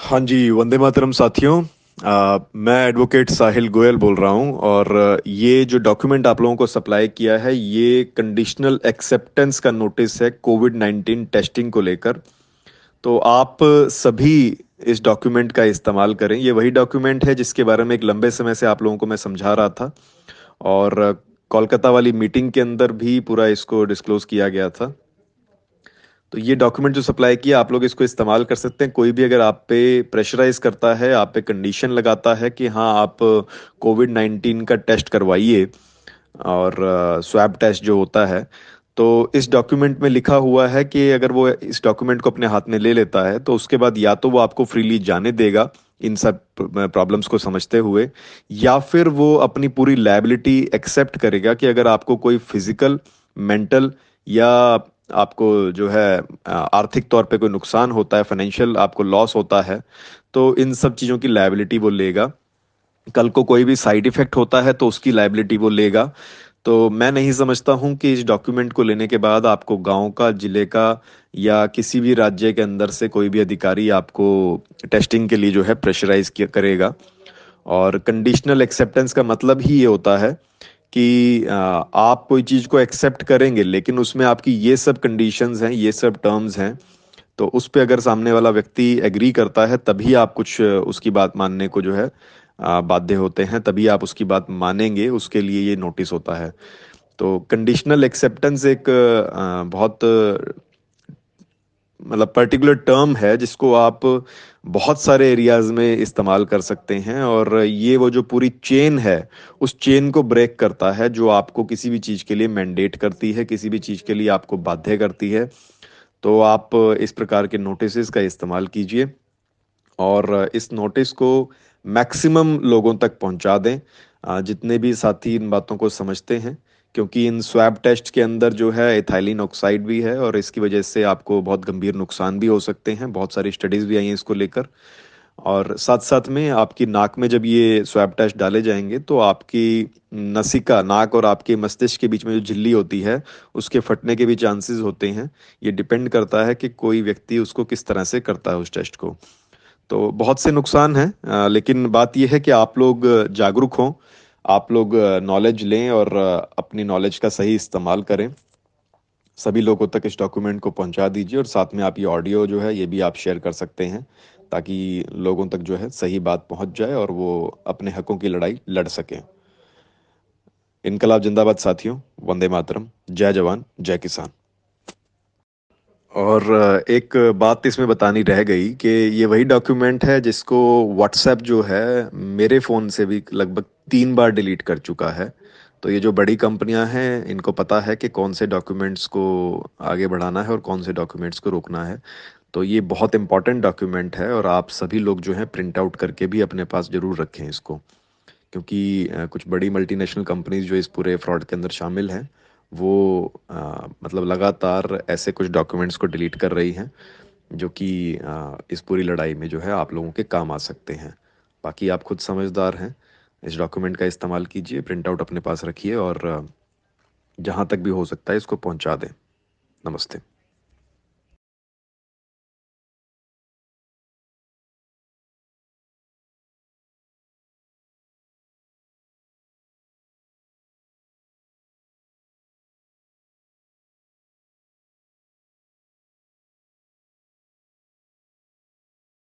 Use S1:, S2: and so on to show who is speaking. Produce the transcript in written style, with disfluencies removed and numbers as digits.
S1: हाँ जी, वंदे मातरम साथियों। मैं एडवोकेट साहिल गोयल बोल रहा हूँ और ये जो डॉक्यूमेंट आप लोगों को सप्लाई किया है ये कंडीशनल एक्सेप्टेंस का नोटिस है कोविड 19 टेस्टिंग को लेकर। तो आप सभी इस डॉक्यूमेंट का इस्तेमाल करें। ये वही डॉक्यूमेंट है जिसके बारे में एक लंबे समय से आप लोगों को मैं समझा रहा था और कोलकाता वाली मीटिंग के अंदर भी पूरा इसको डिस्क्लोज किया गया था। तो ये डॉक्यूमेंट जो सप्लाई किया आप लोग इसको इस्तेमाल कर सकते हैं। कोई भी अगर आप पे प्रेशराइज करता है, आप पे कंडीशन लगाता है कि हाँ आप कोविड 19 का टेस्ट करवाइए और स्वैब टेस्ट जो होता है, तो इस डॉक्यूमेंट में लिखा हुआ है कि अगर वो इस डॉक्यूमेंट को अपने हाथ में ले लेता है तो उसके बाद या तो वो आपको फ्रीली जाने देगा इन सब प्रॉब्लम्स को समझते हुए, या फिर वो अपनी पूरी लायबिलिटी एक्सेप्ट करेगा कि अगर आपको कोई फिजिकल, मेंटल या आपको जो है आर्थिक तौर पे कोई नुकसान होता है, फाइनेंशियल आपको लॉस होता है, तो इन सब चीज़ों की लायबिलिटी वो लेगा। कल को कोई भी साइड इफेक्ट होता है तो उसकी लायबिलिटी वो लेगा। तो मैं नहीं समझता हूं कि इस डॉक्यूमेंट को लेने के बाद आपको गांव का, जिले का या किसी भी राज्य के अंदर से कोई भी अधिकारी आपको टेस्टिंग के लिए जो है प्रेशराइज करेगा। और कंडीशनल एक्सेप्टेंस का मतलब ही ये होता है कि आप कोई चीज़ को एक्सेप्ट करेंगे लेकिन उसमें आपकी ये सब कंडीशंस हैं, ये सब टर्म्स हैं, तो उस पे अगर सामने वाला व्यक्ति एग्री करता है तभी आप कुछ उसकी बात मानने को जो है बाध्य होते हैं, तभी आप उसकी बात मानेंगे, उसके लिए ये नोटिस होता है। तो कंडीशनल एक्सेप्टेंस एक बहुत मतलब पर्टिकुलर टर्म है जिसको आप बहुत सारे एरियाज में इस्तेमाल कर सकते हैं, और ये वो जो पूरी चेन है उस चेन को ब्रेक करता है जो आपको किसी भी चीज़ के लिए मैंडेट करती है, किसी भी चीज़ के लिए आपको बाध्य करती है। तो आप इस प्रकार के नोटिसेस का इस्तेमाल कीजिए और इस नोटिस को मैक्सिमम लोगों तक पहुंचा दें, जितने भी साथी इन बातों को समझते हैं, क्योंकि इन स्वैब टेस्ट के अंदर जो है इथाइलिन ऑक्साइड भी है और इसकी वजह से आपको बहुत गंभीर नुकसान भी हो सकते हैं। बहुत सारी स्टडीज भी आई हैं इसको लेकर। और साथ साथ में आपकी नाक में जब ये स्वैब टेस्ट डाले जाएंगे तो आपकी नसिका, नाक और आपके मस्तिष्क के बीच में जो झिल्ली होती है उसके फटने के भी चांसेस होते हैं। ये डिपेंड करता है कि कोई व्यक्ति उसको किस तरह से करता है उस टेस्ट को। तो बहुत से नुकसान हैं, लेकिन बात यह है कि आप लोग जागरूक हों, आप लोग नॉलेज लें और अपनी नॉलेज का सही इस्तेमाल करें। सभी लोगों तक इस डॉक्यूमेंट को पहुंचा दीजिए और साथ में आप ये ऑडियो जो है ये भी आप शेयर कर सकते हैं, ताकि लोगों तक जो है सही बात पहुंच जाए और वो अपने हकों की लड़ाई लड़ सकें। इनकलाब जिंदाबाद साथियों। वंदे मातरम। जय जवान जय किसान। और एक बात इसमें बतानी रह गई कि ये वही डॉक्यूमेंट है जिसको व्हाट्सएप जो है मेरे फ़ोन से भी लगभग 3 बार डिलीट कर चुका है। तो ये जो बड़ी कंपनियां हैं इनको पता है कि कौन से डॉक्यूमेंट्स को आगे बढ़ाना है और कौन से डॉक्यूमेंट्स को रोकना है। तो ये बहुत इंपॉर्टेंट डॉक्यूमेंट है और आप सभी लोग जो है प्रिंट आउट करके भी अपने पास ज़रूर रखें इसको, क्योंकि कुछ बड़ी मल्टीनेशनल कंपनीज जो इस पूरे फ्रॉड के अंदर शामिल हैं वो मतलब लगातार ऐसे कुछ डॉक्यूमेंट्स को डिलीट कर रही हैं जो कि इस पूरी लड़ाई में जो है आप लोगों के काम आ सकते हैं। बाकी आप खुद समझदार हैं। इस डॉक्यूमेंट का इस्तेमाल कीजिए, प्रिंट आउट अपने पास रखिए और जहाँ तक भी हो सकता है इसको पहुँचा दें। नमस्ते।